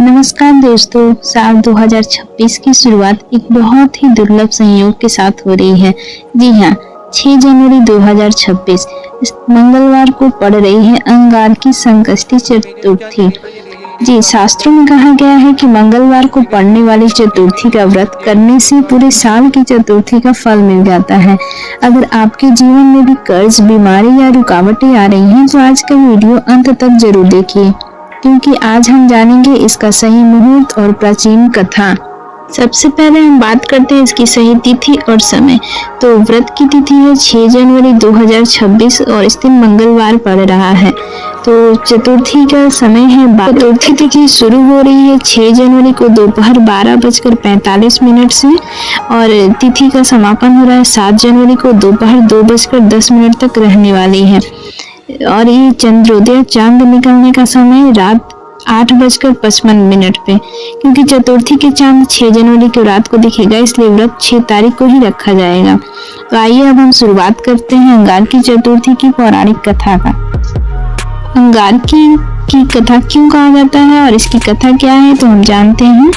नमस्कार दोस्तों, साल 2026 की शुरुआत एक बहुत ही दुर्लभ संयोग के साथ हो रही है। जी हाँ, 6 जनवरी 2026 इस मंगलवार को पड़ रही है अंगारकी संकष्टी चतुर्थी। जी, शास्त्रों में कहा गया है कि मंगलवार को पड़ने वाली चतुर्थी का व्रत करने से पूरे साल की चतुर्थी का फल मिल जाता है। अगर आपके जीवन में भी कर्ज, बीमारी या रुकावटें आ रही हैं तो आज का वीडियो अंत तक जरूर देखिए, क्योंकि आज हम जानेंगे इसका सही मुहूर्त और प्राचीन कथा। सबसे पहले हम बात करते हैं इसकी सही तिथि और समय। तो व्रत की तिथि है 6 जनवरी 2026 और इस दिन मंगलवार पड़ रहा है। तो चतुर्थी का समय है, चतुर्थी तिथि शुरू हो रही है 6 जनवरी को दोपहर 12:45 से और तिथि का समापन हो रहा है 7 जनवरी को दोपहर 2:10 तक रहने वाली है। और ये चंद्रोदय, चांद निकलने का समय रात 8:55 पे, क्योंकि चतुर्थी के चांद 6 जनवरी को रात को दिखेगा, इसलिए व्रत 6 तारीख को ही रखा जाएगा। तो आइए अब हम शुरुआत करते हैं अंगारकी चतुर्थी की पौराणिक कथा का। अंगारकी की कथा क्यों कहा जाता है और इसकी कथा क्या है तो हम जानते हैं।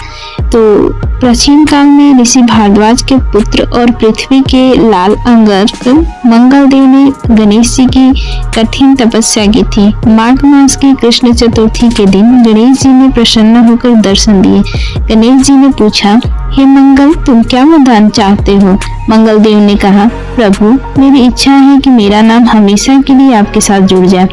तो प्राचीन काल में ऋषि भारद्वाज के पुत्र और पृथ्वी के लाल अंगारक मंगल देव ने गणेश जी की कठिन तपस्या की थी। माघ मास की कृष्ण चतुर्थी के दिन गणेश जी ने प्रसन्न होकर दर्शन दिए। गणेश जी ने पूछा, हे मंगल, तुम क्या वरदान चाहते हो? मंगल देव ने कहा, प्रभु, मेरी इच्छा है कि मेरा नाम हमेशा के लिए आपके साथ जुड़ जाए।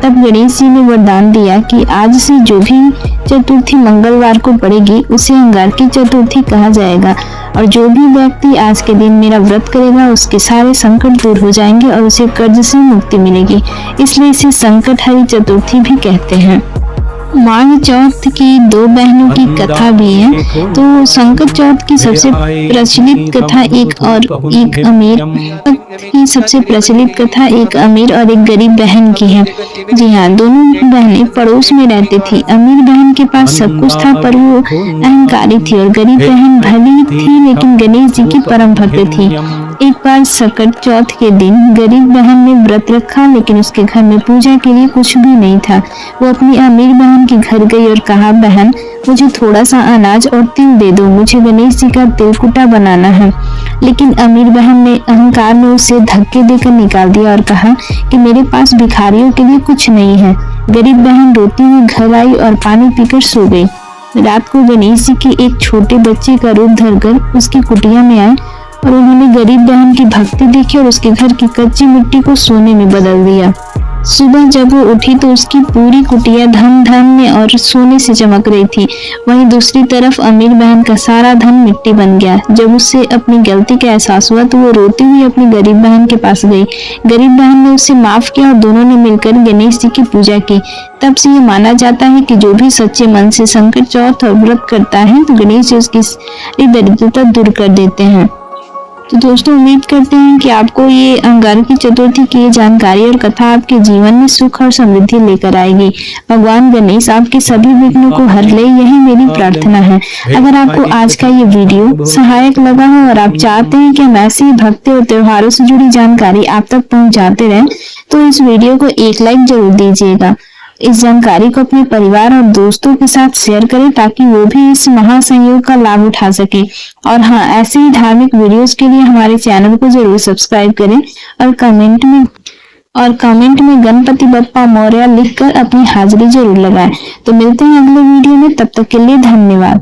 तब गणेश जी ने वरदान दिया कि आज से जो भी चतुर्थी मंगलवार को पड़ेगी उसे अंगारकी चतुर्थी कहा जाएगा, और जो भी व्यक्ति आज के दिन मेरा व्रत करेगा उसके सारे संकट दूर हो जाएंगे और उसे कर्ज से मुक्ति मिलेगी। इसलिए इसे संकट हरी चतुर्थी भी कहते हैं। माघ चौथ की 2 बहनों की कथा भी है। तो संकट चौथ की सबसे प्रचलित कथा एक अमीर और एक गरीब बहन की है। जी हाँ, दोनों बहनें पड़ोस में रहती थी। अमीर बहन के पास सब कुछ था पर वो अहंकारी थी, और गरीब बहन भली थी लेकिन गणेश जी की परम भक्त थी। एक बार संकट चौथ के दिन गरीब बहन ने व्रत रखा, लेकिन उसके घर में पूजा के लिए कुछ भी नहीं था। वो अपनी अमीर बहन के घर गई और कहा, बहन, मुझे थोड़ा सा अनाज और तिल दे दो, मुझे गणेश जी का तिलकुटा बनाना है। लेकिन अमीर बहन ने अहंकार में उसे धक्के देकर निकाल दिया और कहा कि मेरे पास भिखारियों के लिए कुछ नहीं है। गरीब बहन रोती हुई घर आई और पानी पीकर सो गई। रात को गणेश जी के एक छोटे बच्चे का रूप धरकर उसकी कुटिया में आए और उन्होंने गरीब बहन की भक्ति देखी और उसके घर की कच्ची मिट्टी को सोने में बदल दिया। सुबह जब वो उठी तो उसकी पूरी कुटिया धन धन में और सोने से चमक रही थी। वहीं दूसरी तरफ अमीर बहन का सारा धन मिट्टी बन गया। जब उसे अपनी गलती का एहसास हुआ तो वो रोती हुई अपनी गरीब बहन के पास गई। गरीब बहन ने उसे माफ किया और दोनों ने मिलकर गणेश जी की पूजा की। तब से ये माना जाता है कि जो भी सच्चे मन से संकट चौथ और व्रत करता है तो गणेश जी उसकी दरिद्रता दूर कर देते हैं। तो दोस्तों, उम्मीद करते हैं कि आपको ये अंगारकी चतुर्थी की जानकारी और कथा आपके जीवन में सुख और समृद्धि लेकर आएगी। भगवान गणेश आपके सभी विघ्नों को हर ले, यही मेरी प्रार्थना है। अगर आपको आज का ये वीडियो सहायक लगा हो और आप चाहते हैं कि हम ऐसी भक्ति और त्योहारों से जुड़ी जानकारी आप तक पहुंचाते रहें तो इस वीडियो को एक लाइक जरूर दीजिएगा। इस जानकारी को अपने परिवार और दोस्तों के साथ शेयर करें ताकि वो भी इस महासंयोग का लाभ उठा सके। और हाँ, ऐसे ही धार्मिक वीडियोस के लिए हमारे चैनल को जरूर सब्सक्राइब करें और कमेंट में गणपति बप्पा मौर्य लिखकर अपनी हाजिरी जरूर लगाएं। तो मिलते हैं अगले वीडियो में, तब तक के लिए धन्यवाद।